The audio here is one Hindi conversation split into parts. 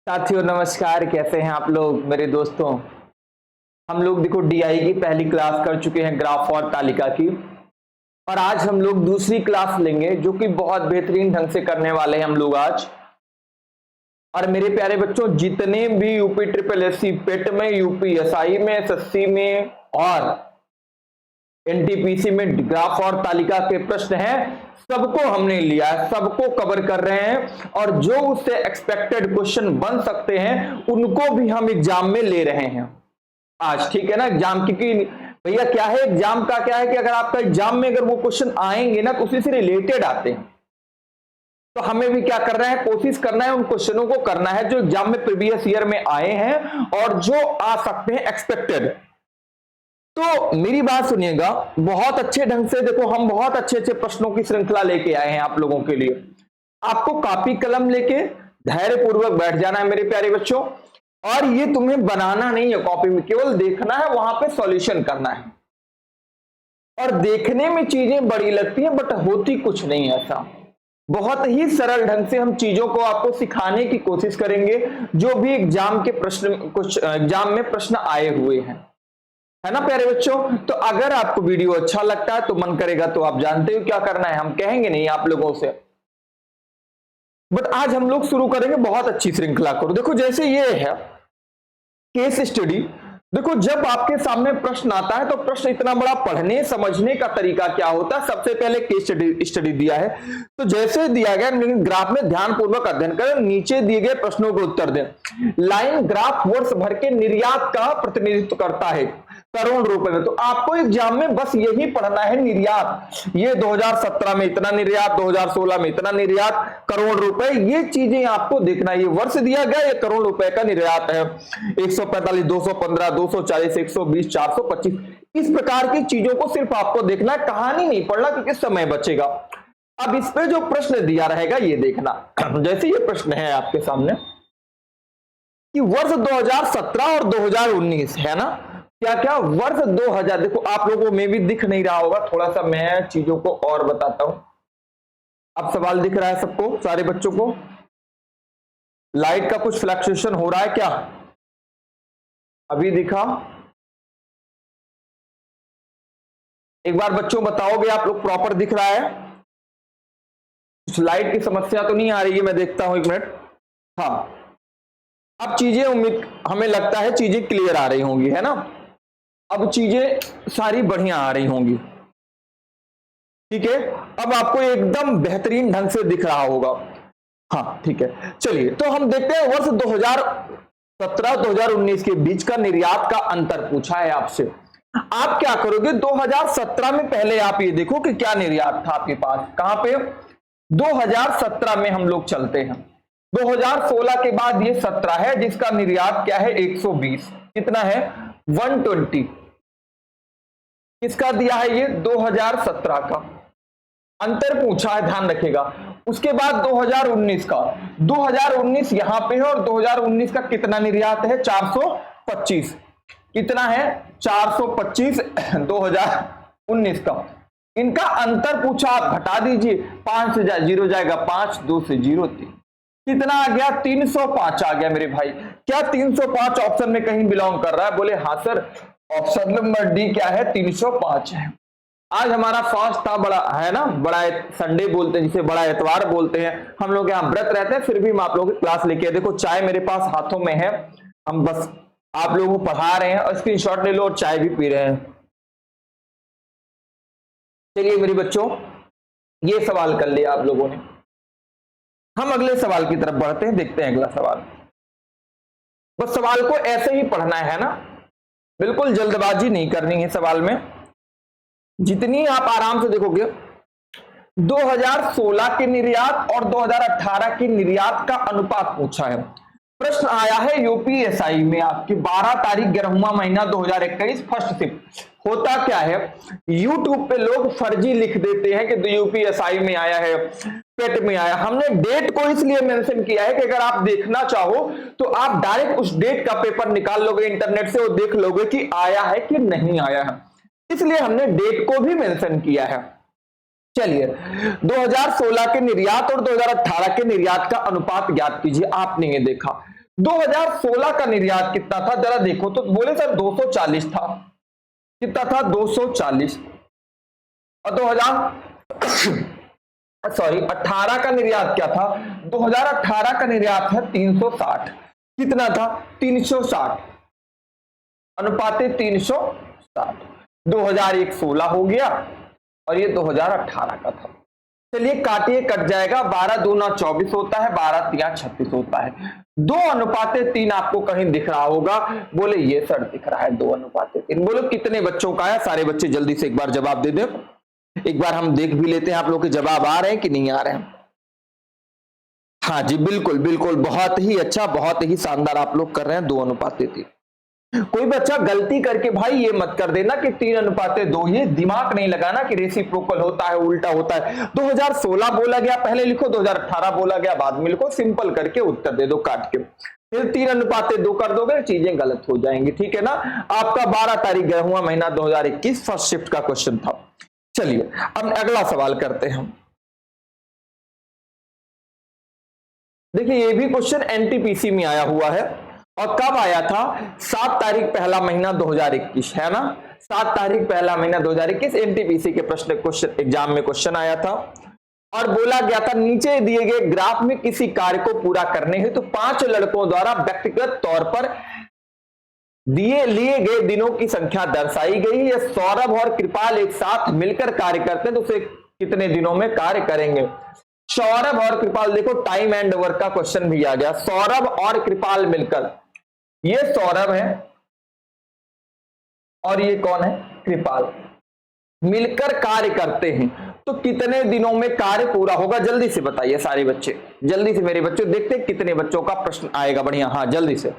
साथियों नमस्कार, कैसे हैं आप लोग मेरे दोस्तों। हम लोग देखो डीआई की पहली क्लास कर चुके हैं, ग्राफ और तालिका की। और आज हम लोग दूसरी क्लास लेंगे जो कि बहुत बेहतरीन ढंग से करने वाले हैं हम लोग आज। और मेरे प्यारे बच्चों, जितने भी यूपी ट्रिपल एससी पेट में, यूपीएसआई में, एसएससी में और एनटीपीसी में ग्राफ और तालिका के प्रश्न हैं, सबको हमने लिया है, सबको कवर कर रहे हैं। और जो उससे एक्सपेक्टेड क्वेश्चन बन सकते हैं उनको भी हम एग्जाम में ले रहे हैं आज, ठीक है ना। एग्जाम क्योंकि भैया क्या है, एग्जाम का क्या है कि अगर आपका एग्जाम में अगर वो क्वेश्चन आएंगे ना तो उसी से रिलेटेड आते हैं, तो हमें भी क्या करना है, कोशिश करना है उन क्वेश्चनों को करना है जो एग्जाम में प्रीवियस ईयर में आए हैं और जो आ सकते हैं एक्सपेक्टेड। तो मेरी बात सुनिएगा बहुत अच्छे ढंग से। देखो हम बहुत अच्छे अच्छे प्रश्नों की श्रृंखला लेके आए हैं आप लोगों के लिए। आपको कॉपी कलम लेके धैर्यपूर्वक बैठ जाना है मेरे प्यारे बच्चों। और ये तुम्हें बनाना नहीं है कॉपी में, केवल देखना है, वहां पे सॉल्यूशन करना है। और देखने में चीजें बड़ी लगती हैं बट होती कुछ नहीं ऐसा। बहुत ही सरल ढंग से हम चीजों को आपको सिखाने की कोशिश करेंगे जो भी एग्जाम के प्रश्न, कुछ एग्जाम में प्रश्न आए हुए हैं, है ना प्यारे बच्चों। तो अगर आपको वीडियो अच्छा लगता है तो मन करेगा तो आप जानते हो क्या करना है, हम कहेंगे नहीं आप लोगों से। बट आज हम लोग शुरू करेंगे बहुत अच्छी श्रृंखला को। देखो जैसे ये है केस स्टडी। देखो जब आपके सामने प्रश्न आता है तो प्रश्न इतना बड़ा पढ़ने समझने का तरीका क्या होता है। सबसे पहले केस स्टडी दिया है, तो जैसे दिया गया ग्राफ में ध्यानपूर्वक अध्ययन करें, नीचे दिए गए प्रश्नों को उत्तर दें। लाइन ग्राफ वर्ष भर के निर्यात का प्रतिनिधित्व करता है करोड़ रुपए में। तो आपको एग्जाम में बस यही पढ़ना है, निर्यात। ये 2017 में इतना निर्यात, 2016 में इतना निर्यात, करोड़ रुपए, ये चीजें आपको देखना है। ये वर्ष दिया गया, ये करोड़ रुपए का निर्यात है। 145, 215, 240, 120, 425, इस प्रकार की चीजों को सिर्फ आपको देखना है, कहानी नहीं पढ़ना क्योंकि समय बचेगा। अब इस पे जो प्रश्न दिया रहेगा ये देखना। जैसे ये प्रश्न है आपके सामने कि वर्ष 2017 और 2019 है ना, क्या क्या वर्ष 2000। देखो आप लोगों में भी दिख नहीं रहा होगा, थोड़ा सा मैं चीजों को और बताता हूं। अब सवाल दिख रहा है सबको, सारे बच्चों को। लाइट का कुछ फ्लक्चुएशन हो रहा है क्या, अभी दिखा? एक बार बच्चों बताओगे आप लोग, प्रॉपर दिख रहा है? कुछ लाइट की समस्या तो नहीं आ रही है? मैं देखता हूं, एक मिनट। हाँ अब चीजें हमें लगता है चीजें क्लियर आ रही होंगी, है ना। अब चीजें सारी बढ़िया आ रही होंगी, ठीक है। अब आपको एकदम बेहतरीन ढंग से दिख रहा होगा। हाँ ठीक है, चलिए तो हम देखते हैं वर्ष 2017-2019 के बीच का निर्यात का अंतर पूछा है आपसे। आप क्या करोगे, 2017 में पहले आप ये देखो कि क्या निर्यात था आपके पास, कहां पे 2017 में हम लोग चलते हैं। 2016 के बाद ये 17 है जिसका निर्यात क्या है 120, कितना है 120। किसका दिया है ये 2017 का अंतर पूछा है, ध्यान रखिएगा। उसके बाद 2019 का, 2019 यहां पे है और 2019 का कितना निर्यात है 425, कितना है 425 2019 का। इनका अंतर पूछा, आप घटा दीजिए, 5 से 0 जाएगा 5, 2 से 0 3, कितना आ गया 305 आ गया मेरे भाई। क्या 305 ऑप्शन में कहीं बिलोंग कर रहा है? बोले हाँ सर, ऑप्शन नंबर डी क्या है 305 है। आज हमारा फास्ट था, बड़ा है ना, बड़ा संडे बोलते हैं जिसे, बड़ा एतवार बोलते हैं। हम लोग यहाँ व्रत रहते हैं, फिर भी हम आप लोगों की क्लास लेके, देखो चाय मेरे पास हाथों में है, हम बस आप लोगों को पढ़ा रहे हैं और स्क्रीनशॉट ले लो और चाय भी पी रहे हैं। चलिए मेरे बच्चों, ये सवाल कर लिया आप लोगों ने। हम अगले सवाल की तरफ बढ़ते हैं, देखते हैं अगला सवाल। बस सवाल को ऐसे ही पढ़ना है ना, बिल्कुल जल्दबाजी नहीं करनी है सवाल में। जितनी आप आराम से देखोगे, 2016 के निर्यात और 2018 के निर्यात का अनुपात पूछा है। प्रश्न आया है यूपीएसआई में आपकी 12 तारीख 11वां महीना 2021 फर्स्ट शिफ्ट। होता क्या है, यूट्यूब पे लोग फर्जी लिख देते हैं कि यूपीएसआई में आया है, पेट में आया। हमने डेट को इसलिए मेंशन किया है कि अगर आप देखना चाहो तो आप डायरेक्ट उस डेट का पेपर निकाल लोगे इंटरनेट से और देख लोगे कि आया है कि नहीं आया है, इसलिए हमने डेट को भी मेंशन किया है। चलिए 2016 के निर्यात और 2018 के निर्यात का अनुपात ज्ञात कीजिए। आपने ये देखा 2016 का निर्यात कितना था जरा देखो तो, बोले सर 240 था, कितना था 240, और 18 का निर्यात क्या था, 2018 का निर्यात है 360, कितना था 360, अनुपाते 360, 2001 16 हो गया और ये 2018 का था। चलिए काटिए, कट जाएगा, 12 दूना 24 होता है, 12 तिया 36 होता है। 2:3 आपको कहीं दिख रहा होगा, बोले ये सर दिख रहा है 2:3। बोलो कितने बच्चों का है, सारे बच्चे जल्दी से एक बार जवाब दे दें, एक बार हम देख भी लेते हैं आप लोग के जवाब आ रहे हैं कि नहीं आ रहे हैं। हाँ जी बिल्कुल बिल्कुल, बहुत ही अच्छा, बहुत ही शानदार आप लोग कर रहे हैं, 2:3। कोई बच्चा गलती करके भाई ये मत कर देना कि 3:2, ये दिमाग नहीं लगाना कि रेसिप्रोकल होता है, उल्टा होता है। 2016 बोला गया पहले लिखो, 2018 बोला गया बाद में लिखो, सिंपल करके उत्तर दे दो काट के, फिर 3:2 कर दोगे चीजें गलत हो जाएंगी, ठीक है ना। आपका 12 तारीख 11वां महीना 2021 फर्स्ट शिफ्ट का क्वेश्चन था। चलिए अब अगला सवाल करते हैं। देखिए ये भी क्वेश्चन एनटीपीसी में आया हुआ है, और कब आया था, 7 तारीख पहला महीना 2021, है ना, 7 तारीख पहला महीना 2021 एनटीपीसी के प्रश्न क्वेश्चन एग्जाम में क्वेश्चन आया था, और बोला गया था नीचे दिए गए ग्राफ में किसी कार्य को पूरा करने हेतु तो 5 लड़कों द्वारा व्यक्तिगत तौर पर लिए गए दिनों की संख्या दर्शाई गई है। सौरभ और कृपाल एक साथ मिलकर कार्य करते हैं तो उसे कितने दिनों में कार्य करेंगे। सौरभ और कृपाल, देखो टाइम एंड वर्क का क्वेश्चन भी आ गया, सौरभ और कृपाल मिलकर, ये सौरभ है और ये कौन है, कृपाल, मिलकर कार्य करते हैं तो कितने दिनों में कार्य पूरा होगा, जल्दी से बताइए सारे बच्चे, जल्दी से मेरे बच्चों, देखते हैं कितने बच्चों का प्रश्न आएगा। बढ़िया, हाँ जल्दी से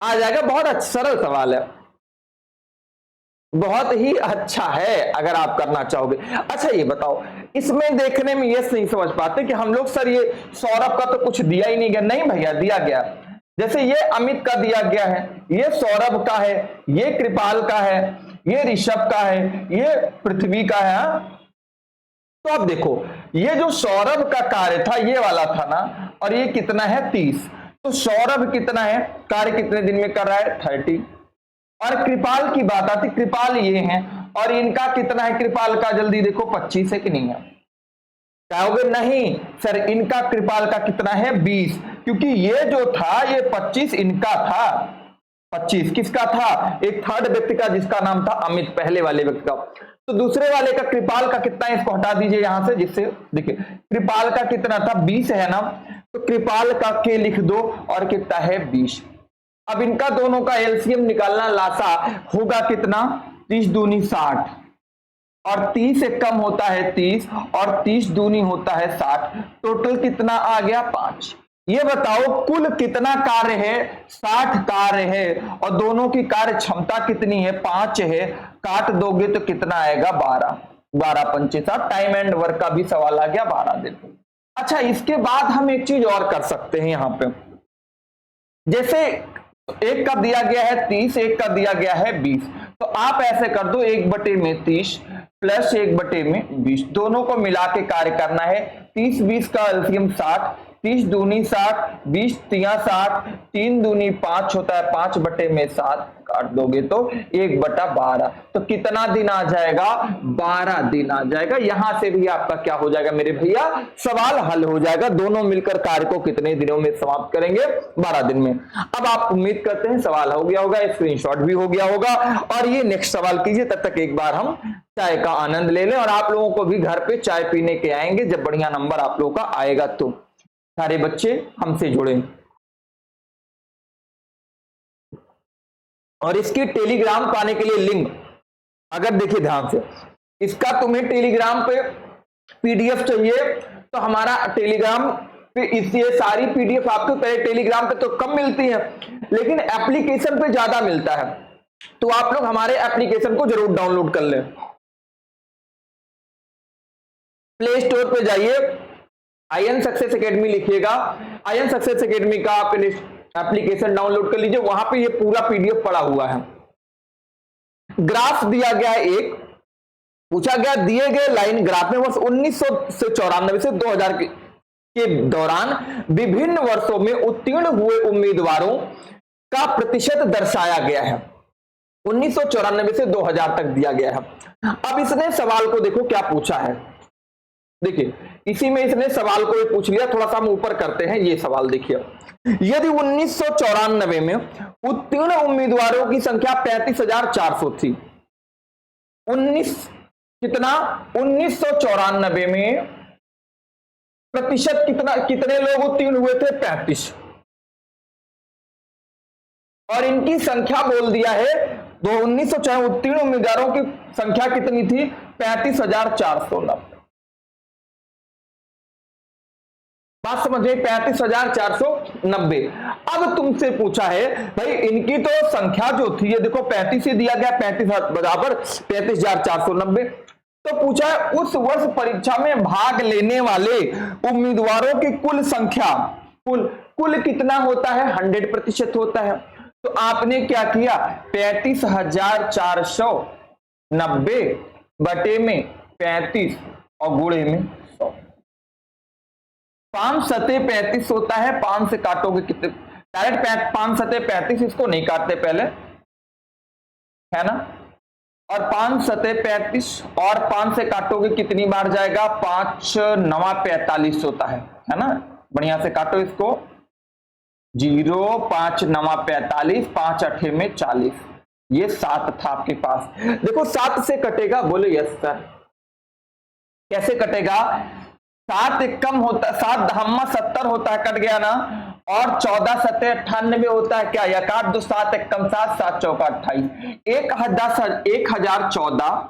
आ जाएगा, बहुत अच्छा सरल सवाल है, बहुत ही अच्छा है अगर आप करना चाहोगे। अच्छा ये बताओ, इसमें देखने में ये नहीं समझ पाते कि हम लोग सर ये सौरभ का तो कुछ दिया ही नहीं गया, नहीं भैया दिया गया, जैसे ये अमित का दिया गया है, ये सौरभ का है, ये कृपाल का है, ये ऋषभ का है, ये पृथ्वी का है। तो अब देखो ये जो सौरभ का कार्य था ये वाला था ना, और ये कितना है 30, तो सौरभ कितना है, कार्य कितने दिन में कर रहा है 30, और कृपाल की बात आती, कृपाल ये है और इनका कितना है कृपाल का, जल्दी देखो 25 है कि नहीं है, कहोगे नहीं सर इनका कृपाल का कितना है 20, क्योंकि ये जो था ये 25 इनका था, 25 किसका था, एक थर्ड व्यक्ति का जिसका नाम था अमित, पहले वाले व्यक्ति का। तो दूसरे वाले का कृपाल का कितना है, इसको हटा दीजिए यहां से, जिससे देखिए कृपाल का कितना था 20 है ना, तो कृपाल का के लिख दो और कितना है 20। अब इनका दोनों का एलसीएम निकालना, लासा होगा कितना, 30 दूनी 60, और 30 से कम होता है 30, और 30 दूनी होता है 60, टोटल कितना आ गया 5। ये बताओ कुल कितना कार्य है, 60 कार्य है, और दोनों की कार्य क्षमता कितनी है 5 है, काट दोगे तो कितना आएगा 12, 12 पंचे 60, टाइम एंड वर्क का भी सवाल आ गया 12 दिन। अच्छा इसके बाद हम एक चीज और कर सकते हैं यहां पे, जैसे एक का दिया गया है 30, एक का दिया गया है 20, तो आप ऐसे कर दो 1/30 प्लस 1/20, दोनों को मिला के कार्य करना है। 30 20 का एलसीएम 60, 30 दूनी 60, 20 तिया 60, 3 दूनी 5 होता है, 5/7 काट दोगे तो 1/12, तो कितना दिन आ जाएगा 12 दिन आ जाएगा। यहां से भी आपका क्या हो जाएगा मेरे भैया, सवाल हल हो जाएगा, दोनों मिलकर कार्य को कितने दिनों में समाप्त करेंगे 12 दिन में। अब आप उम्मीद करते हैं सवाल हो गया होगा, स्क्रीनशॉट भी हो गया होगा, और ये नेक्स्ट सवाल कीजिए, तब तक एक बार हम चाय का आनंद ले लें, और आप लोगों को भी घर पे चाय पीने के आएंगे जब बढ़िया नंबर आप लोगों का आएगा, तो सारे बच्चे हमसे जुड़े। और इसकी टेलीग्राम पाने के लिए लिंक, अगर देखिए ध्यान से, इसका तुम्हें टेलीग्राम पे पीडीएफ चाहिए तो हमारा टेलीग्राम पे ये सारी पीडीएफ आपको पहले टेलीग्राम पे तो कम मिलती है, लेकिन एप्लीकेशन पे ज्यादा मिलता है, तो आप लोग हमारे एप्लीकेशन को जरूर डाउनलोड कर लें। प्ले स्टोर पे जाइए, आईएन सक्सेस एकेडमी लिखिएगा, आईएन सक्सेस एकेडमी का आप एप्लीकेशन डाउनलोड कर लीजिए, वहां पे ये पूरा पीडीएफ पड़ा हुआ है। ग्राफ दिया गया है, एक पूछा गया दिए गए लाइन ग्राफ में वर्ष 1994 से 2000 के के दौरान विभिन्न वर्षों में उत्तीर्ण हुए उम्मीदवारों का प्रतिशत दर्शाया गया है। 1994 से 2000 तक दिया गया है। अब इसने सवाल को देखो क्या पूछा है, देखिए इसी में इसने सवाल को पूछ लिया, थोड़ा सा हम ऊपर करते हैं ये सवाल। देखिए यदि 1994 में उत्तीर्ण उम्मीदवारों की संख्या 35,400 थी, 1994 में प्रतिशत कितने लोग उत्तीर्ण हुए थे? 35, और इनकी संख्या बोल दिया है 1994 उत्तीर्ण उम्मीदवारों की संख्या कितनी थी? 35,490। बात समझिए, 35,490। अब तुमसे पूछा है भाई इनकी तो संख्या जो थी, ये देखो 35 ही दिया गया, 35 बराबर 35,490। तो पूछा है उस वर्ष परीक्षा में भाग लेने वाले उम्मीदवारों की कुल संख्या, कुल कितना होता है? 100% होता है। तो आपने क्या किया? 35,490 बटे में 35 और गुणे में 100। 5 सते 35 होता है, 5 से काटोगे कितने? डायरेक्ट 5 सते 35, इसको नहीं काटते पहले, है ना। और 5 सते 35 और 5 से काटोगे कितनी बार जाएगा? 5 9 45 होता है ना। बढ़िया से काटो इसको, 0 5 9 45, 5 8 में 40, ये 7 था आपके पास। देखो 7 से कटेगा, बोले यस सर। कैसे कटेगा? 7 एक कम होता, 7 धम्मा 70 होता है, कट गया ना। और 14 सत्ते 98 होता है, क्या या काट दो, 7 एक कम 7, 7 चौका 28, 1014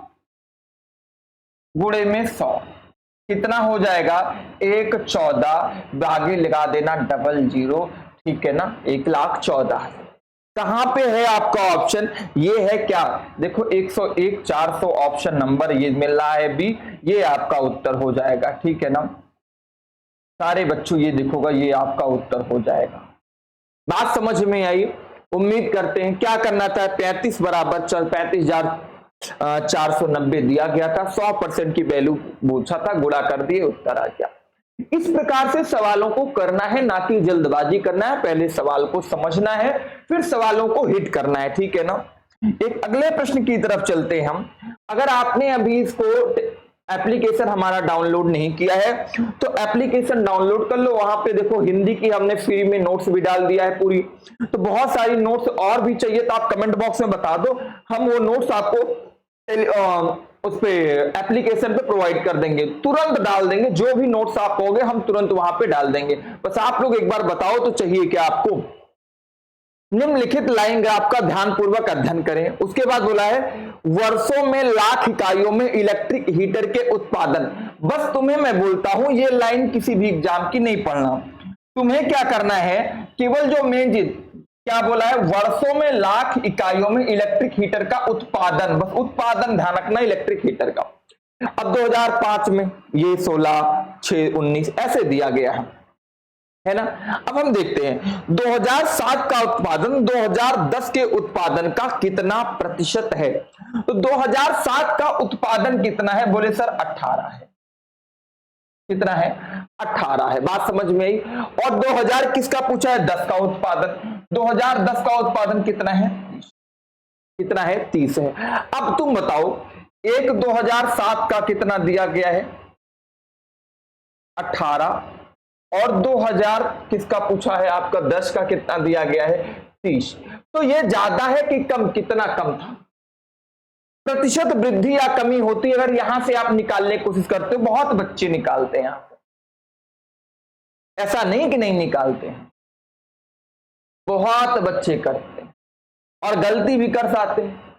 गुणे में 100 कितना हो जाएगा? 114 आगे लगा देना 00, ठीक है ना, 1,14,000। कहां पे है आपका ऑप्शन? ये है क्या? देखो 101 400 ऑप्शन नंबर ये मिल रहा है बी, ये आपका उत्तर हो जाएगा, ठीक है ना। सारे बच्चों ये देखोगा, ये आपका उत्तर हो जाएगा। बात समझ में आई? उम्मीद करते हैं। क्या करना था? 35 बराबर 35,490 दिया गया था, 100% की वैल्यू पूछा था, गुणा कर दिए, उत्तर आ गया। इस प्रकार से सवालों को करना है, ना कि जल्दबाजी करना है। पहले सवाल को समझना है, फिर सवालों को हिट करना है, ठीक है ना। एक अगले प्रश्न की तरफ चलते हैं हम। अगर आपने अभी इसको एप्लीकेशन हमारा डाउनलोड नहीं किया है तो एप्लीकेशन डाउनलोड कर लो। वहां पे देखो हिंदी की हमने फ्री में नोट्स भी डाल दिया है पूरी, तो बहुत सारी नोट्स और भी चाहिए तो आप कमेंट बॉक्स में बता दो, हम वो नोट्स आपको उस पे एप्लीकेशन पे प्रोवाइड कर देंगे, तुरंत डाल देंगे। जो भी नोट्स आप कहोगे हम तुरंत वहां पे डाल देंगे। बस आप लोग एक बार बताओ तो चाहिए क्या आपको? निम्नलिखित लाइन ग्राफ का ध्यानपूर्वक अध्ययन करें। उसके बाद बोला है वर्षों में लाख इकाइयों में इलेक्ट्रिक हीटर के उत्पादन। बस तुम्हें मैं बोलता हूं, ये लाइन किसी भी एग्जाम की नहीं पढ़ना। तुम्हें क्या करना है, केवल जो मेन चीज क्या बोला है, वर्षों में लाख इकाइयों में इलेक्ट्रिक हीटर का उत्पादन, बस उत्पादन ध्यान रखना इलेक्ट्रिक हीटर का। अब 2005 में ये 16, 6, 19 ऐसे दिया गया है ना। अब हम देखते हैं 2007 का उत्पादन 2010 के उत्पादन का कितना प्रतिशत है। तो 2007 का उत्पादन कितना है? बोले सर 18 है। कितना है? 18 है। बात समझ में आई? और 2000 किसका पूछा है? 10 का उत्पादन। 2010 का उत्पादन कितना है? कितना है? 30 है। अब तुम बताओ, एक 2007 का कितना दिया गया है? 18, और 2000 किसका पूछा है आपका? 10 का कितना दिया गया है? 30। तो ये ज्यादा है कि कम? कितना कम था? प्रतिशत वृद्धि या कमी होती है अगर यहां से आप निकालने की कोशिश करते हो। बहुत बच्चे निकालते हैं यहां पे, ऐसा नहीं कि नहीं निकालते हैं, बहुत बच्चे करते हैं और गलती भी कर जाते हैं।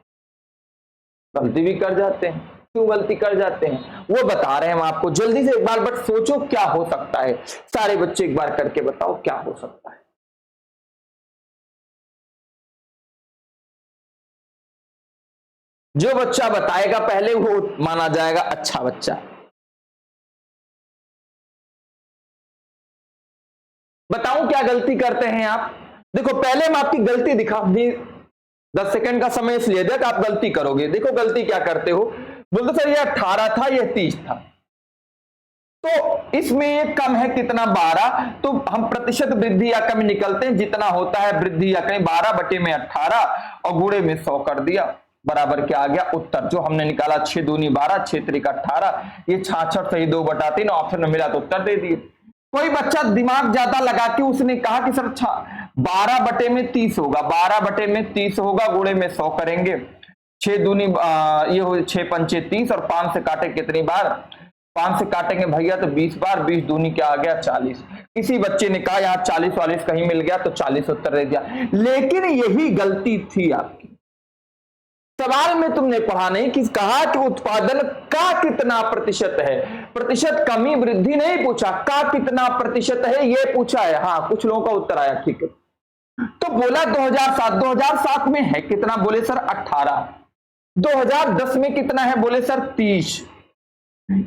गलती भी कर जाते हैं। क्यों गलती कर जाते हैं वो बता रहे हैं हम आपको जल्दी से एक बार, बट सोचो क्या हो सकता है। सारे बच्चे एक बार करके बताओ क्या हो सकता है। जो बच्चा बताएगा पहले वो माना जाएगा अच्छा बच्चा। बताऊं क्या गलती करते हैं आप? देखो पहले मैं आपकी गलती दिखा दी, 10 सेकंड का समय इसलिए दिया कि आप गलती करोगे। देखो गलती क्या करते हो, बोलते सर ये 18 था, ये 30 था। तो इसमें ये कम है कितना 12, तो हम प्रतिशत वृद्धि या कमी निकलते हैं, जितना होता है वृद्धि या कमी 12/18 और गुणे में 100 कर दिया, बराबर क्या आ गया उत्तर जो हमने निकाला 6 दूनी 12 6 त्रिका 18, ये 66 सही 2/3 ऑप्शन में मिला तो उत्तर दे दिए। कोई बच्चा दिमाग ज्यादा लगा के उसने कहा कि सर 12/30 होगा, 12/30 होगा, गुणे में 100 करेंगे, 6 दूनी ये हो 6 पंचे 30 और 5 से काटे कितनी बार, 5 से काटेंगे भैया तो 20 बार, 20 दूनी क्या आ गया 40। किसी बच्चे ने कहा यहाँ 40 कहीं मिल गया तो 40 उत्तर दे दिया, लेकिन यही गलती थी आपकी। सवाल में तुमने पढ़ा नहीं कि कहा कि उत्पादन का कितना प्रतिशत है, प्रतिशत कमी वृद्धि नहीं पूछा, का कितना प्रतिशत है ये पूछा है। हाँ कुछ लोगों का उत्तर आया, ठीक है। तो बोला 2007 में है कितना, बोले सर 18। 2010 में कितना है, बोले सर 30।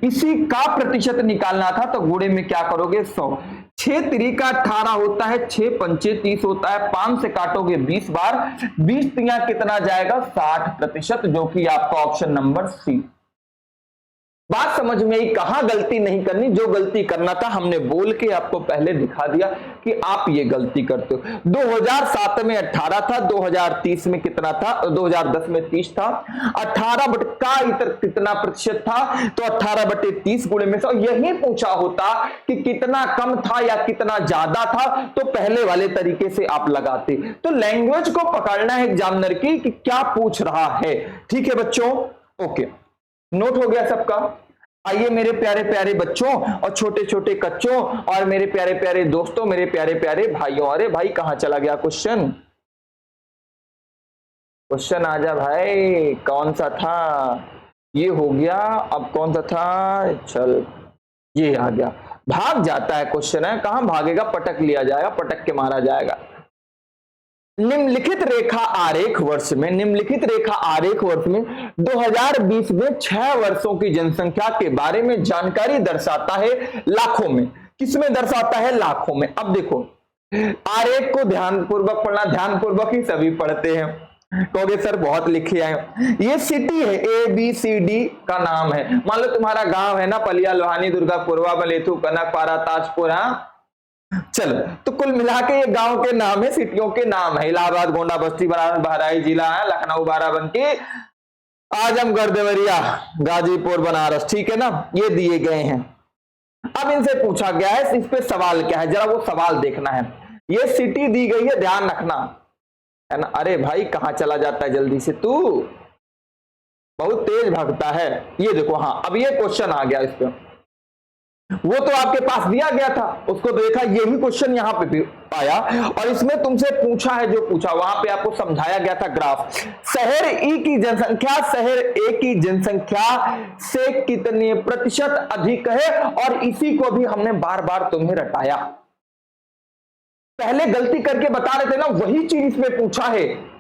इसी का प्रतिशत निकालना था तो गुणे में क्या करोगे 100। 6 त्रिका 18 होता है, 6 पंचे 30 होता है, 5 से काटोगे 20 बार, 20 तिया कितना जाएगा 60%, जो कि आपका ऑप्शन नंबर सी। बात समझ में आई, कहां गलती नहीं करनी, जो गलती करना था हमने बोल के आपको पहले दिखा दिया कि आप ये गलती करते हो। 2007 में 18 था, 2030 में कितना था, 2010 में 30 था, 18 का इतर कितना प्रतिशत था, तो 18/30 गुणे में 100। यही पूछा होता कि कितना कम था या कितना ज्यादा था तो पहले वाले तरीके से आप लगाते। तो लैंग्वेज को पकड़ना है एग्जामिनर की कि क्या पूछ रहा है। ठीक है बच्चों, ओके, नोट हो गया सबका। आइए मेरे प्यारे प्यारे बच्चों और छोटे छोटे कच्चों और मेरे प्यारे प्यारे दोस्तों, मेरे प्यारे प्यारे भाइयों, अरे भाई कहां चला गया क्वेश्चन, क्वेश्चन आजा भाई, कौन सा था, ये हो गया, अब कौन सा था, चल ये आ गया। भाग जाता है क्वेश्चन, है कहां भागेगा, पटक लिया जाएगा, पटक के मारा जाएगा। निम्नलिखित रेखा आरेख वर्ष में, निम्नलिखित रेखा आरेख वर्ष में 2020 में 6 वर्षों की जनसंख्या के बारे में जानकारी दर्शाता है लाखों में। किसमें दर्शाता है, लाखों में। अब देखो आरेख को ध्यानपूर्वक पढ़ना, ध्यानपूर्वक ही सभी पढ़ते हैं, कहोगे सर बहुत लिखे आए। ये सिटी है, ABCD का नाम है। मान लो तुम्हारा गांव है ना, पलिया, लोहानी, दुर्गा, पूर्वा, मलेथु, कनक, पारा, ताजपुर, हाँ चलो, तो कुल मिला के ये गांव के नाम है, सिटियों के नाम है, इलाहाबाद, गोंडा, बस्ती, बनारस, बहराइच जिला है, लखनऊ, बाराबंकी, आजमगढ़, देवरिया, गाजीपुर, बनारस, ठीक है ना, ये दिए गए हैं। अब इनसे पूछा गया है, इस पे सवाल क्या है, जरा वो सवाल देखना है। ये सिटी दी गई है, ध्यान रखना है ना। अरे भाई कहां चला जाता है जल्दी से, तू बहुत तेज भागता है। ये देखो, हाँ अब ये क्वेश्चन आ गया, इस पे वो तो आपके पास दिया गया था, उसको देखा, यही क्वेश्चन यहां पे भी आया और इसमें तुमसे पूछा है, जो पूछा वहां पे आपको समझाया गया था ग्राफ। शहर ई की जनसंख्या शहर ए की जनसंख्या से कितने प्रतिशत अधिक है, और इसी को भी हमने बार बार तुम्हें रटाया। पहले गलती करके बता रहे थे ना, वही चीज इसमें पूछा है,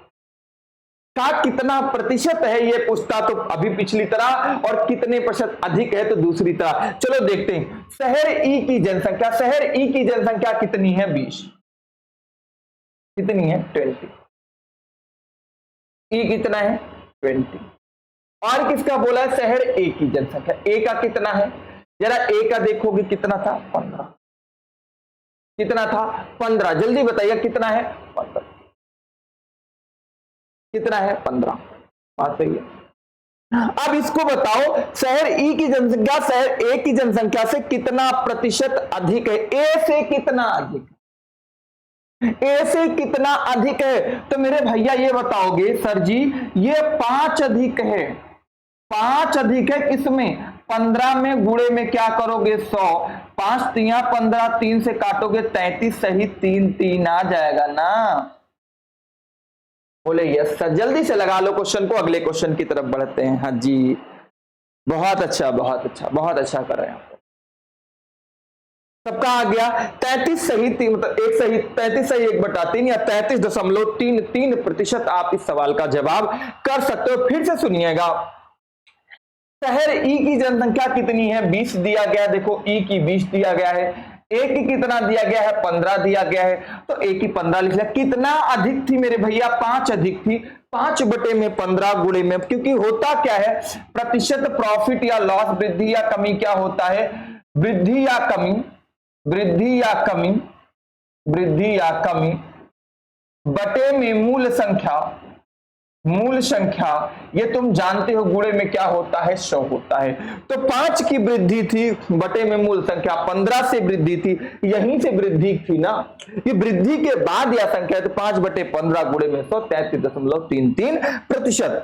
का कितना प्रतिशत है ये पूछता तो अभी पिछली तरह, और कितने प्रतिशत अधिक है तो दूसरी तरह। चलो देखते हैं, शहर ई की जनसंख्या, शहर ई की जनसंख्या कितनी है 20, कितनी है 20, ई कितना है 20। और किसका बोला है, शहर ए की जनसंख्या, ए का कितना है, जरा ए का देखोगे कितना था 15, कितना था 15, जल्दी बताइए कितना है 15, कितना है 15, बात सही है। अब इसको बताओ, शहर ई की जनसंख्या शहर ए की जनसंख्या से कितना प्रतिशत अधिक है, ए से कितना अधिक, ए से कितना अधिक है, तो मेरे भैया ये बताओगे सर जी ये 5 अधिक है, 5 अधिक है किसमें, 15 में, गुणे में क्या करोगे 100, 5 तिया 15, 3 से काटोगे 33, सही 3 3 आ जाएगा ना। बोले यस सर, जल्दी से लगा लो क्वेश्चन को, अगले क्वेश्चन की तरफ बढ़ते हैं। हाँ जी, बहुत अच्छा बहुत अच्छा बहुत अच्छा कर रहे हैं आप। सबका आ गया 33 सही, मतलब एक सही, 33 सही 1/3 या 33.33% आप इस सवाल का जवाब कर सकते हो। फिर से सुनिएगा, शहर ई की जनसंख्या कितनी है 20 दिया गया, देखो ई की 20 दिया गया है, ए की कितना दिया गया है 15 दिया गया है, तो ए की 15 लिख लिया। कितना अधिक थी मेरे भैया, 5 अधिक थी, 5/15 गुणे में, क्योंकि होता क्या है प्रतिशत प्रॉफिट या लॉस, वृद्धि या कमी क्या होता है, वृद्धि या कमी, वृद्धि या कमी, वृद्धि या कमी बटे में मूल संख्या, मूल संख्या, ये तुम जानते हो गुणे में क्या होता है, 100 होता है। तो 5 की वृद्धि थी बटे में मूल संख्या 15 से वृद्धि थी, यहीं से वृद्धि थी ना, ये वृद्धि के बाद यह संख्या है, तो 5 बटे 15 गुणे में 100 33.33%।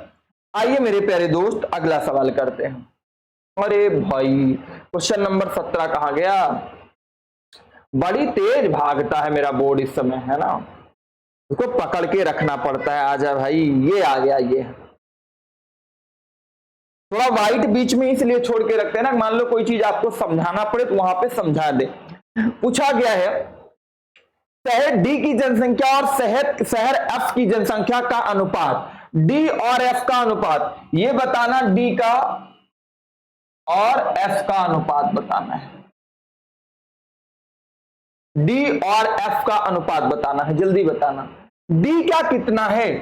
आइए मेरे प्यारे दोस्त अगला सवाल करते हैं। अरे भाई क्वेश्चन नंबर 17 कहां गया, बड़ी तेज भागता है मेरा बोर्ड इस समय, है ना, उसको पकड़ के रखना पड़ता है। आजा भाई, ये आ गया, ये थोड़ा वाइट बीच में इसलिए छोड़ के रखते हैं ना, मान लो कोई चीज आपको समझाना पड़े तो वहां पे समझा दे। पूछा गया है शहर डी की जनसंख्या और शहर एफ की जनसंख्या का अनुपात, डी और एफ का अनुपात, ये बताना, डी का और एफ का अनुपात बताना है, डी और एफ का अनुपात बताना है, जल्दी बताना। डी का कितना है,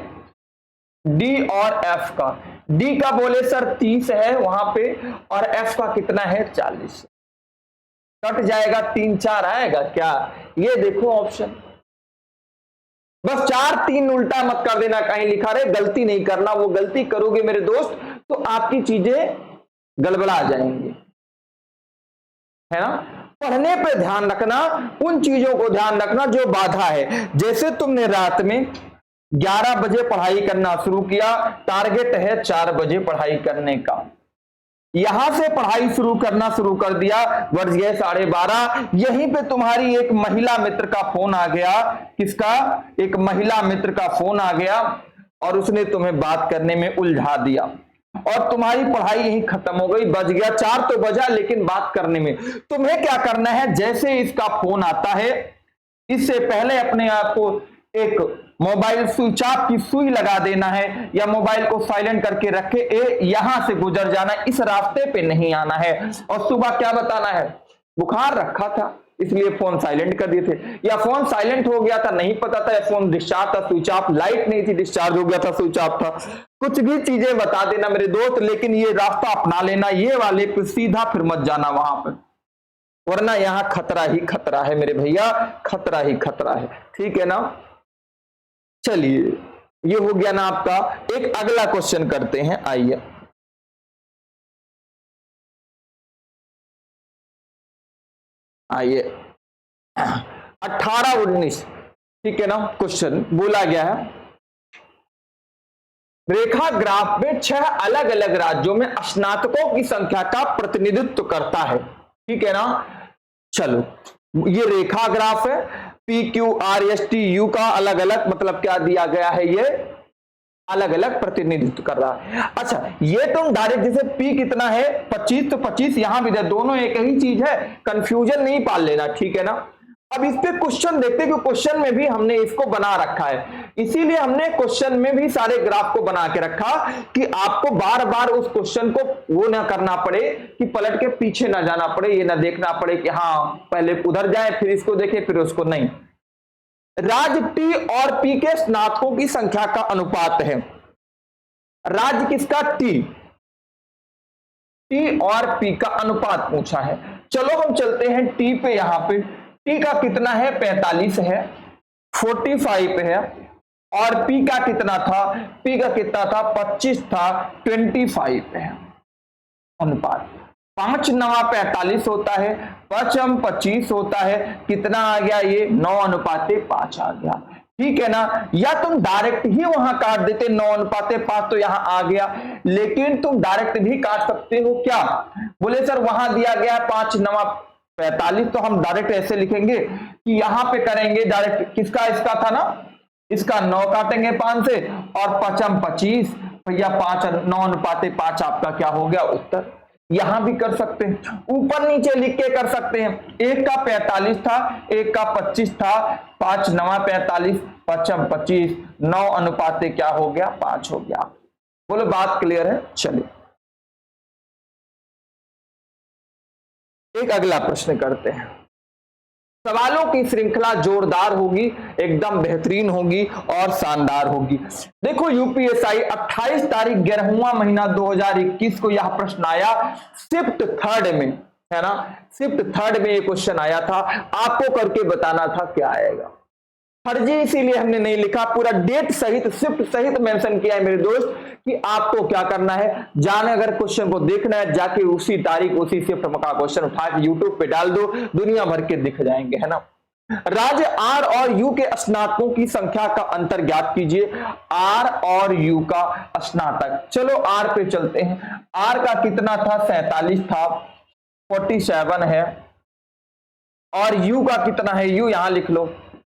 डी और एफ का, डी का बोले सर 30 है वहां पे, और एफ का कितना है 40, कट जाएगा 3 4 आएगा क्या, ये देखो ऑप्शन, बस 4 3 उल्टा मत कर देना, कहीं लिखा रहे गलती नहीं करना, वो गलती करोगे मेरे दोस्त तो आपकी चीजें गड़बड़ा जाएंगी, है ना। पढ़ने पे ध्यान रखना, उन चीजों को ध्यान रखना जो बाधा है। जैसे तुमने रात में 11 बजे पढ़ाई करना शुरू किया, टारगेट है 4 बजे पढ़ाई करने का, यहां से पढ़ाई शुरू करना शुरू कर दिया, बज गए 12:30, यहीं पे तुम्हारी एक महिला मित्र का फोन आ गया, किसका, एक महिला मित्र का फोन आ गया, और उसने तुम्हें बात करने में उलझा दिया, और तुम्हारी पढ़ाई यहीं खत्म हो गई, बज गया 4 तो बजा, लेकिन बात करने में तुम्हें क्या करना है, जैसे इसका फोन आता है इससे पहले अपने आप को एक मोबाइल स्विच ऑफ की सुई लगा देना है, या मोबाइल को साइलेंट करके रखे, यहां से गुजर जाना, इस रास्ते पे नहीं आना है। और सुबह क्या बताना है, बुखार रखा था इसलिए फोन साइलेंट कर दिए थे, या फोन साइलेंट हो गया था नहीं पता था, या फोन डिस्चार्ज था स्विच ऑफ, लाइट नहीं थी डिस्चार्ज हो गया था स्विच ऑफ था, कुछ भी चीजें बता देना मेरे दोस्त, लेकिन ये रास्ता अपना लेना, ये वाले पे सीधा फिर मत जाना वहां पर, वरना यहां खतरा ही खतरा है मेरे भैया, खतरा ही खतरा है, ठीक है ना। चलिए ये हो गया ना आपका, एक अगला क्वेश्चन करते हैं, आइए आइए 18-19, ठीक है ना। क्वेश्चन बोला गया है रेखा ग्राफ में 6 अलग अलग राज्यों में स्नातकों की संख्या का प्रतिनिधित्व करता है, ठीक है ना। चलो ये रेखा ग्राफ है, P Q R S T U का अलग अलग मतलब क्या दिया गया है, ये अलग अलग प्रतिनिधित्व कर रहा है। अच्छा ये तुम डायरेक्ट जैसे P कितना है 25, तो 25 यहां भी दे, दोनों एक ही चीज है, कंफ्यूजन नहीं पाल लेना, ठीक है ना। अब इस पे क्वेश्चन देखते हैं कि क्वेश्चन में भी हमने इसको बना रखा है, इसीलिए हमने क्वेश्चन में भी सारे ग्राफ को बना के रखा कि आपको बार बार उस क्वेश्चन को वो ना करना पड़े कि पलट के पीछे ना जाना पड़े, ये ना देखना पड़े कि हाँ पहले उधर जाए फिर इसको देखे फिर उसको, नहीं। राज्य टी और पी के स्नातकों की संख्या का अनुपात है, राज्य किसका, टी, टी और पी का अनुपात पूछा है। चलो हम चलते हैं टी पे, यहां पे टी का कितना है 45 है, 45 है, और पी का कितना था, पी का कितना था 25 था, 25 है अनुपात। 5 9 45 होता है, 5 25 होता है, कितना आ गया ये 9:5 आ गया, ठीक है ना। या तुम डायरेक्ट ही वहां काट देते 9:5 तो यहां आ गया, लेकिन तुम डायरेक्ट भी काट सकते हो, क्या बोले सर वहां दिया गया 5 9 45, तो हम डायरेक्ट ऐसे लिखेंगे कि यहां पे करेंगे डायरेक्ट, किसका इसका था ना, इसका 9 काटेंगे 5 से, और 5 25 भैया 5 9:5 आपका क्या हो गया उत्तर। यहां भी कर सकते हैं, ऊपर नीचे लिख के कर सकते हैं, एक का 45 था एक का 25 था, 5 9 45, 5 25, 9 क्या हो गया 5 हो गया। बोलो बात क्लियर है। चलिए एक अगला प्रश्न करते हैं, सवालों की श्रृंखला जोरदार होगी, एकदम बेहतरीन होगी और शानदार होगी। देखो यूपीएसआई 28 तारीख 11वां महीना 2021 को यह प्रश्न आया शिफ्ट थर्ड में, है ना। शिफ्ट थर्ड में ये क्वेश्चन आया था, आपको करके बताना था क्या आएगा। फर्जी इसीलिए हमने नहीं लिखा, पूरा डेट सहित शिफ्ट सहित मेंशन किया है मेरे दोस्त कि आपको क्या करना है, जाने अगर क्वेश्चन को देखना है जाके उसी तारीख उसी शिफ्ट का क्वेश्चन उठा के यूट्यूब पे डाल दो, दुनिया भर के दिख जाएंगे, है ना। राज्य आर और यू के स्नातकों की संख्या का अंतर ज्ञात कीजिए। आर और यू का स्नातक, चलो आर पे चलते हैं। आर का कितना था, 47 था, 47 है। और यू का कितना है, यू यहां लिख लो,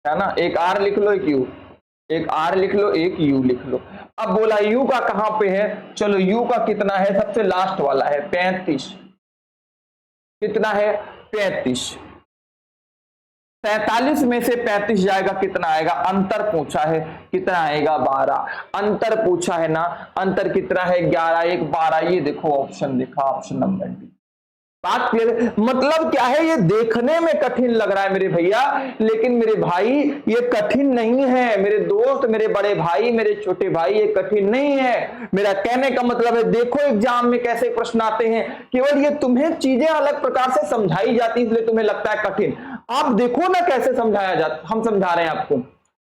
है ना। एक आर लिख लो, एक यू, एक आर लिख लो, एक यू लिख लो। अब बोला यू का कहां पे है, चलो यू का कितना है, सबसे लास्ट वाला है 35। कितना है, 35। 47 में से 35 जाएगा, कितना आएगा, अंतर पूछा है, कितना आएगा, 12। अंतर पूछा है ना, अंतर कितना है, 11, 1 12। ये देखो ऑप्शन देखा, ऑप्शन नंबर डी। बात क्लियर, मतलब क्या है, ये देखने में कठिन लग रहा है मेरे भैया, लेकिन मेरे भाई ये कठिन नहीं है, मेरे दोस्त, मेरे बड़े भाई, मेरे छोटे भाई, ये कठिन नहीं है। मेरा कहने का मतलब है, देखो एग्जाम में कैसे प्रश्न आते हैं, केवल ये तुम्हें चीजें अलग प्रकार से समझाई जाती, इसलिए तुम्हें लगता है कठिन। आप देखो ना कैसे समझाया जाता, हम समझा रहे हैं आपको,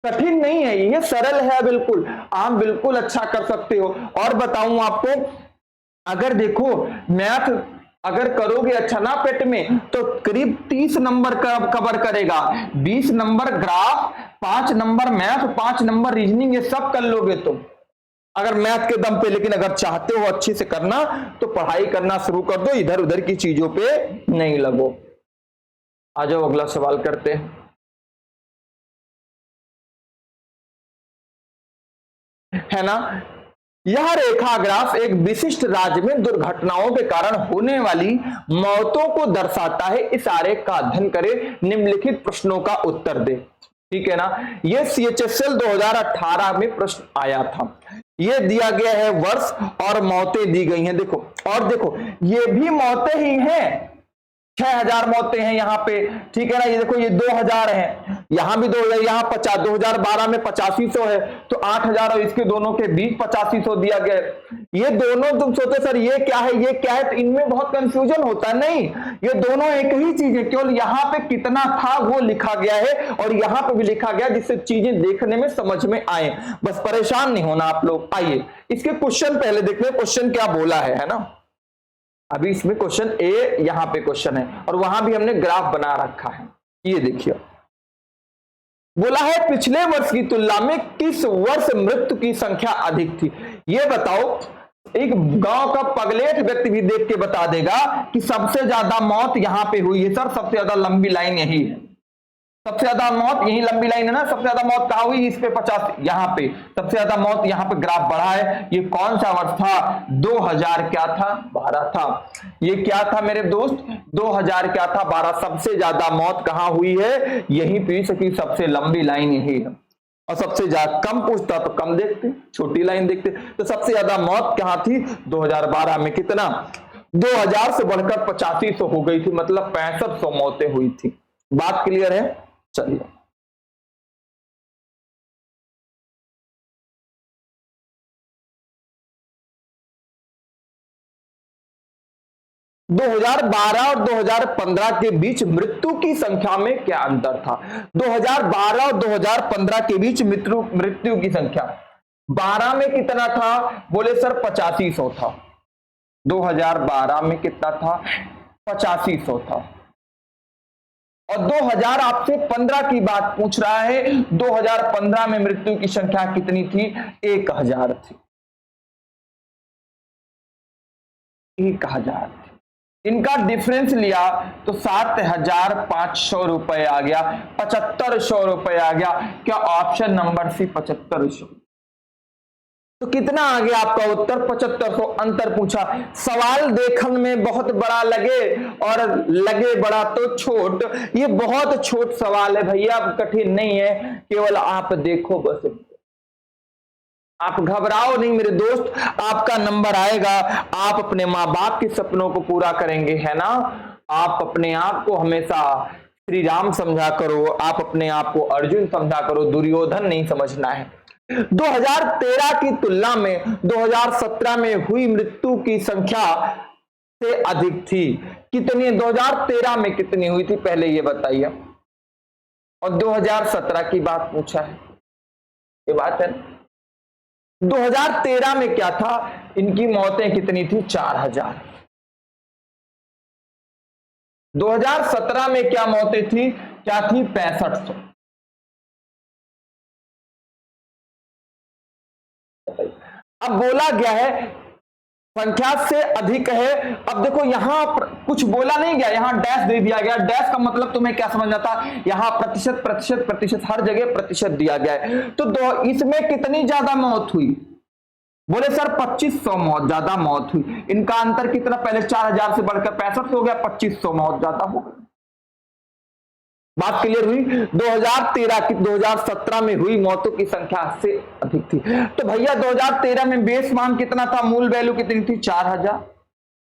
कठिन नहीं है, ये सरल है बिल्कुल, आप बिल्कुल अच्छा कर सकते हो। और बताऊं आपको, अगर देखो मैथ अगर करोगे अच्छा ना पेट में, तो करीब 30 नंबर का कवर करेगा, 20 number graph, 5 number math, 5 number reasoning, ये सब कर लोगे तुम अगर मैथ के दम पे। लेकिन अगर चाहते हो अच्छे से करना तो पढ़ाई करना शुरू कर दो, इधर उधर की चीजों पे नहीं लगो। आ जाओ अगला सवाल करते हैं। है ना, यह रेखा ग्राफ एक विशिष्ट राज्य में दुर्घटनाओं के कारण होने वाली मौतों को दर्शाता है। इस आरेख का अध्ययन करें, निम्नलिखित प्रश्नों का उत्तर दे। ठीक है ना, यह CHSL 2018 में प्रश्न आया था। यह दिया गया है वर्ष और मौतें दी गई हैं, देखो। और देखो ये भी मौतें ही हैं, 6000 मौतें हैं यहाँ पे, ठीक है ना। ये देखो ये 2000 है, यहाँ भी 2000, यहाँ 50, 2012 में 8500 है, तो 8000 और इसके दोनों के बीच 8500 दिया गया है। ये दोनों तुम सोचो सर ये क्या है, ये क्या है, तो इनमें बहुत कंफ्यूजन होता है। नहीं, ये दोनों एक ही चीज है, केवल यहाँ पे कितना था वो लिखा गया है और यहाँ पे भी लिखा गया, जिससे चीजें देखने में समझ में आए। बस परेशान नहीं होना आप लोग। आइए इसके क्वेश्चन पहले देखते हैं, क्वेश्चन क्या बोला है ना। अभी इसमें क्वेश्चन ए, यहां पे क्वेश्चन है और वहां भी हमने ग्राफ बना रखा है। ये देखिए, बोला है पिछले वर्ष की तुलना में किस वर्ष मृत्यु की संख्या अधिक थी। ये बताओ, एक गांव का पगलेट व्यक्ति भी देख के बता देगा कि सबसे ज्यादा मौत यहां पे हुई है। सर सबसे ज्यादा लंबी लाइन यही है, सबसे ज्यादा मौत यही लंबी लाइन है ना। सबसे ज्यादा मौत कहां हुई, इस पे 50, यहाँ पे सबसे ज्यादा मौत, यहाँ पे ग्राफ बढ़ा है। ये कौन सा वर्ष था, 2000 क्या था, 12 था। ये क्या था मेरे दोस्त, 2000 क्या था, 12। सबसे ज्यादा मौत कहां हुई है, यही पे सकी, सबसे लंबी लाइन यही है। और सबसे ज्यादा कम पूछता तो कम देखते, छोटी लाइन देखते। तो सबसे ज्यादा मौत कहां थी, 2012 में। कितना, 2000 से बढ़कर 8500 हो गई थी, मतलब 6500 मौतें हुई थी। बात क्लियर है, चलिए। दो 2012 और 2015 के बीच मृत्यु की संख्या में क्या अंतर था। 2012 और 2015 के बीच मृत्यु की संख्या, 12 में कितना था, बोले सर 8500 था। 2012 में कितना था, 8500 था। और 2000 आपसे 15 की बात पूछ रहा है, 2015 में मृत्यु की संख्या कितनी थी, 1000 थी, 1000 थी। इनका डिफरेंस लिया तो 7500 रुपए आ गया, 7500 रुपए आ गया। क्या ऑप्शन नंबर सी 7500, तो कितना आ गया आपका उत्तर, 7500। अंतर पूछा, सवाल देखने में बहुत बड़ा लगे और लगे बड़ा तो छोट, ये बहुत छोट सवाल है भैया, कठिन नहीं है, केवल आप देखो बस, आप घबराओ नहीं मेरे दोस्त, आपका नंबर आएगा। आप अपने माँ बाप के सपनों को पूरा करेंगे, है ना। आप अपने आप को हमेशा श्री राम समझा करो, आप अपने आप को अर्जुन समझा करो, दुर्योधन नहीं समझना है। 2013 की तुलना में 2017 में हुई मृत्यु की संख्या से अधिक थी। कितनी? 2013 में कितनी हुई थी पहले ये बताइए। और 2017 की बात पूछा है, ये बात है। 2013 में क्या था? इनकी मौतें कितनी थी? 4000। 2017 में क्या मौतें थी? क्या थी? 6500। अब बोला गया है संख्या से अधिक है। अब देखो यहां कुछ बोला नहीं गया, यहां डैश दे दिया गया। डैश का मतलब तुम्हें क्या समझना था? यहां प्रतिशत प्रतिशत प्रतिशत, हर जगह प्रतिशत दिया गया है। तो इसमें कितनी ज्यादा मौत हुई? बोले सर 2500 मौत ज्यादा मौत हुई। इनका अंतर कितना? पहले 4000 से बढ़कर 65 हो गया, 2500 मौत ज्यादा हो गई। बात क्लियर हुई? 2013 की 2017 में हुई मौतों की संख्या से अधिक थी। तो भैया 2013 में बेस मान कितना था? मूल वैल्यू कितनी थी? 4000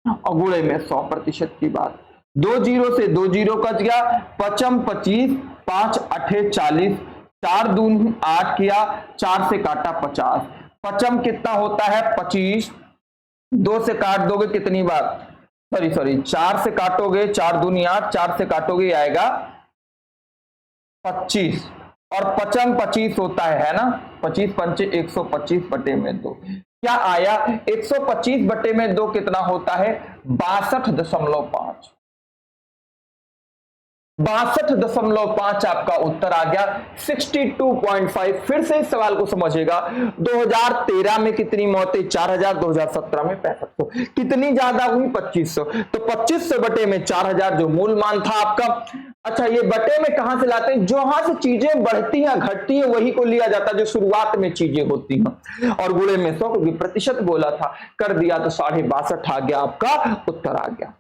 और गुणे में 100% की बात। 2 जीरो से 2 जीरो कट गया। पचम 25, 5 8 40, 4 दून 8 किया, 4 से काटा 50। पचम कितना होता है? 25। 2 से काट दोगे कितनी बार? सॉरी 4 से काटोगे, 4 दूनी 8, 4 से काटोगे आएगा 25। और पचम 25 होता है ना? 25 पंचे 125 बटे में 2। क्या आया? 125 बटे में 2 कितना होता है? 62.5। 62.5 आपका उत्तर आ गया। 62.5। फिर से इस सवाल को समझिएगा। 2013 में कितनी मौतें? 4000। 2017 में 6500। कितनी ज्यादा हुई? 2500। तो 2500 बटे में 4000 जो मूल मान था आपका। अच्छा, ये बटे में कहां से लाते हैं? जहां से चीजें बढ़ती हैं घटती हैं वही को लिया जाता है जो शुरुआत में चीजें होती हैं। और गुणे में 100 क्योंकि प्रतिशत बोला था, कर दिया तो 62.5 आ गया, आपका उत्तर आ गया।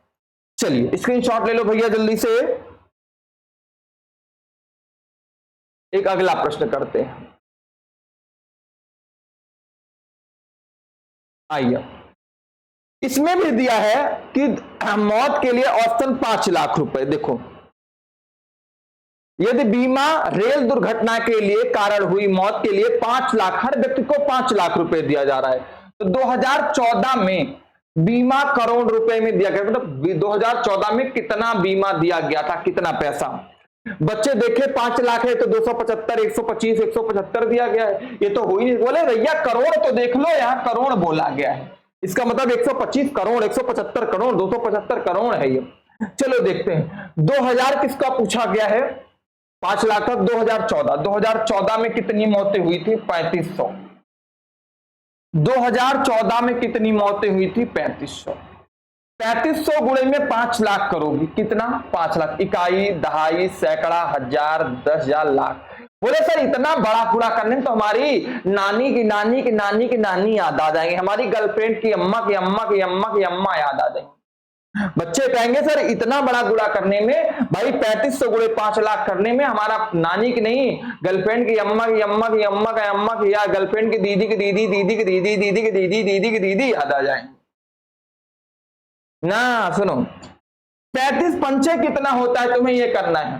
चलिए स्क्रीनशॉट ले लो भैया जल्दी से। एक अगला प्रश्न करते हैं। आइए, इसमें भी दिया है कि मौत के लिए औसतन 5 लाख रुपए। देखो, यदि बीमा रेल दुर्घटना के लिए कारण हुई मौत के लिए 5 लाख, हर व्यक्ति को 5 लाख रुपए दिया जा रहा है। तो 2014 में बीमा करोड़ रुपए में दिया गया। मतलब 2014 में कितना बीमा दिया गया था? कितना पैसा? बच्चे देखे 5 लाख है तो 275, 125, 175 दिया गया है। ये तो हो ही नहीं। बोले भैया करोड़ तो देख लो, यहां करोड़ बोला गया है। इसका मतलब 125 करोड़, 175 करोड़, 275 करोड़ है ये। चलो देखते हैं 2000 किसका पूछा गया है? 5 लाख का 2014 में कितनी मौतें हुई थी? 3500। 2014 में कितनी मौतें हुई थी? 3500। 3500 गुणे में 5 लाख करोगी, कितना? 5 लाख। इकाई, दहाई, सैकड़ा, हजार, 10,000, लाख। बोले सर इतना बड़ा पूरा करने में तो हमारी नानी की नानी की नानी की नानी याद आ जाएंगे, हमारी गर्लफ्रेंड की अम्मा की अम्मा की अम्मा की अम्मा याद आ जाएंगे। बच्चे कहेंगे सर इतना बड़ा गुणा करने में, भाई 3500 गुणे 5 लाख करने में हमारा नानी की नहीं, गर्लफ्रेंड की अम्मा की अम्मा की अम्मा की अम्मा की, या गर्लफ्रेंड की दीदी की दीदी दीदी की दीदी दीदी की दीदी दीदी की दीदी याद आ जाएंगे ना। सुनो 35 पंचे कितना होता है तुम्हें ये करना है।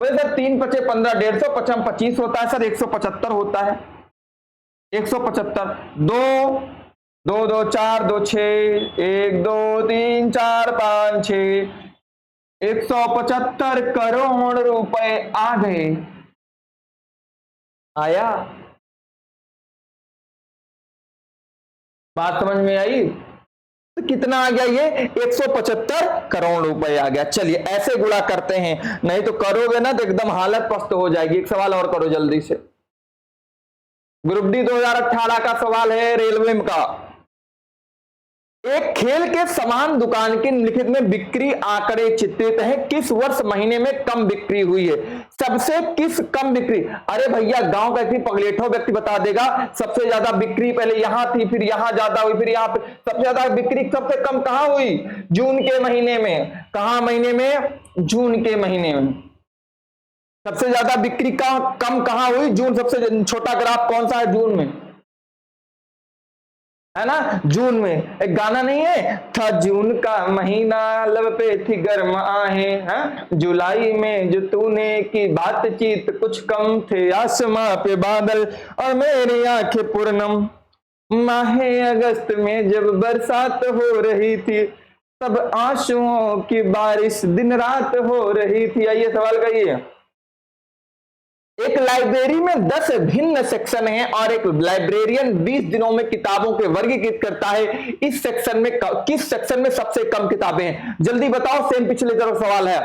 बोले सर 3 पचे 15, 150, 55 25 होता है सर, 175 होता है। 175 2 2 2 4 2 6 1 2 3 4 5 6 175 करोड़ रुपए आ गए। आया? बात समझ में आई? तो कितना आ गया ये? 175 करोड़ रुपए आ गया। चलिए ऐसे गुणा करते हैं, नहीं तो करोगे ना तो एकदम हालत पस्त हो जाएगी। एक सवाल और करो जल्दी से। ग्रुप डी 2018 का सवाल है रेलवे का। एक खेल के सामान दुकान के निम्नलिखित में बिक्री आंकड़े चित्रित हैं, किस वर्ष महीने में कम बिक्री हुई है? सबसे किस कम बिक्री? अरे भैया गांव का पगलेठो व्यक्ति बता देगा। सबसे ज्यादा बिक्री पहले यहां थी, फिर यहां ज्यादा हुई, फिर यहां पे सबसे ज्यादा बिक्री सबसे कम कहां हुई? जून के महीने में। कहां महीने में? जून के महीने में। सबसे ज्यादा बिक्री कम कहां हुई? जून। सबसे छोटा ग्राफ कौन सा है? जून में है ना। जून में एक गाना नहीं है था, जून का महीना लब पे थी गर्म आहें, जुलाई में जो तूने की बातचीत कुछ कम थे, आसमां पे बादल और मेरी आंखें पूर्णम। माहे अगस्त में जब बरसात हो रही थी, तब आंसुओं की बारिश दिन रात हो रही थी। आइए सवाल करिए। एक लाइब्रेरी में 10 भिन्न सेक्शन हैं और एक लाइब्रेरियन 20 दिनों में किताबों के वर्गीकृत करता है। इस सेक्शन में किस सेक्शन में सबसे कम किताबें हैं? जल्दी बताओ। सेम पिछले तरफ सवाल है।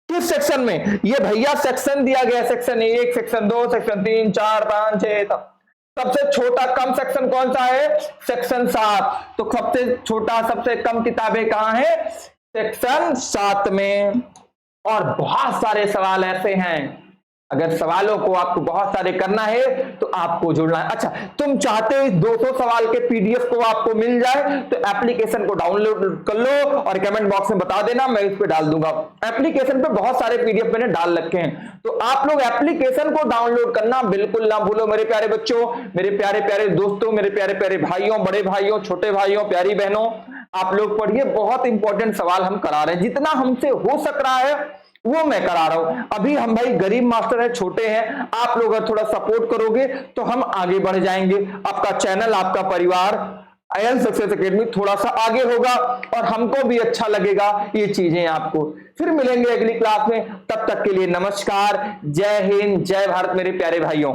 किस सेक्शन में? ये भैया सेक्शन दिया गया, सेक्शन 1, सेक्शन 2, सेक्शन 3, 4, 5, 6। सबसे छोटा कम सेक्शन कौन सा है? सेक्शन 7। तो सबसे छोटा सबसे कम किताबें कहां है? सेक्शन 7 में। और बहुत सारे सवाल ऐसे हैं, अगर सवालों को आपको बहुत सारे करना है तो आपको जुड़ना है। अच्छा, तुम चाहते हो 200 सवाल के पीडीएफ को आपको मिल जाए तो एप्लीकेशन को डाउनलोड कर लो और कमेंट बॉक्स में बता देना, मैं इस पे डाल दूंगा। एप्लीकेशन पे बहुत सारे पीडीएफ मैंने डाल रखे हैं, तो आप लोग एप्लीकेशन को डाउनलोड करना बिल्कुल ना भूलो मेरे प्यारे बच्चों, मेरे प्यारे प्यारे दोस्तों, मेरे प्यारे प्यारे भाइयों, बड़े भाइयों, छोटे भाइयों, प्यारी बहनों, आप लोग पढ़िए। बहुत इंपॉर्टेंट सवाल हम करा रहे हैं, जितना हमसे हो सक रहा है वो मैं करा रहा हूं। अभी हम भाई गरीब मास्टर है, छोटे हैं, आप लोग अगर थोड़ा सपोर्ट करोगे तो हम आगे बढ़ जाएंगे। आपका चैनल, आपका परिवार आईएएस सक्सेस एकेडमी थोड़ा सा आगे होगा और हमको भी अच्छा लगेगा ये चीजें आपको। फिर मिलेंगे अगली क्लास में, तब तक के लिए नमस्कार, जय हिंद, जय भारत मेरे प्यारे भाइयों।